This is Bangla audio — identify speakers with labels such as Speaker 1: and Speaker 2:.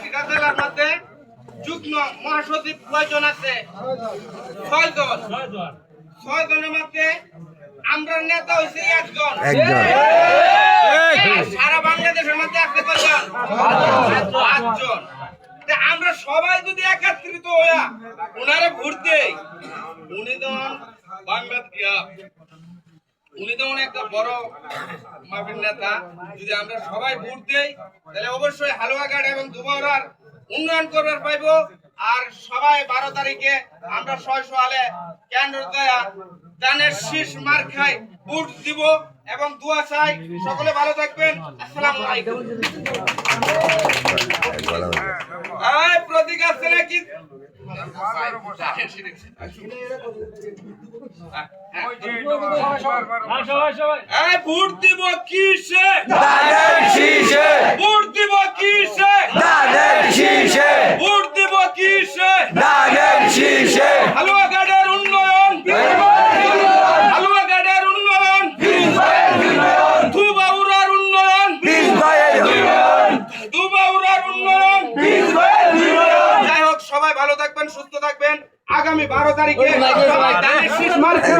Speaker 1: বগুড়া জেলার মধ্যে যুগ্ম মহাসচিব কয়জন আছে? 6 জন। 6 জনের মধ্যে আমরা নেতা হইছে একজন। সারা বাংলাদেশের মধ্যে আছে কয়জন? 5 জন। আমরা সবাই যদি একত্রিত হইয়া ওনারে ভোট দেই, উনি তো একটা বড় মাপের নেতা। যদি আমরা সবাই ভোট দেই তাহলে অবশ্যই হালুয়াঘাট এবং দুবাউড়ার উন্নয়ন করবার পাইব। আর সবাই 12 তারিখে আমরা 600 আলে কেন্দ্র দেয়া দানের শীষ মার খাই ভোট দিব এবং দোয়া চাই। সকলে ভালো থাকবেন। আসসালামু আলাইকুম। এই প্রতীক আছে নাকি? এই ভোট দিব কিসে?
Speaker 2: দানের শীষে।
Speaker 1: ভোট দিব কিসে?
Speaker 2: দানের শীষে।
Speaker 1: ভোট দিব কিসে?
Speaker 2: দানের শীষে।
Speaker 1: হালুয়াঘাটের উন্নয়ন, হালুয়াঘাটের উন্নয়ন, দুবাউড়ার উন্নয়ন, দুবাউড়ার উন্নয়ন। যাই হোক, সবাই ভালো থাকবেন, সুস্থ থাকবেন। আগামী 12 তারিখে দানের শীষ মার্কা।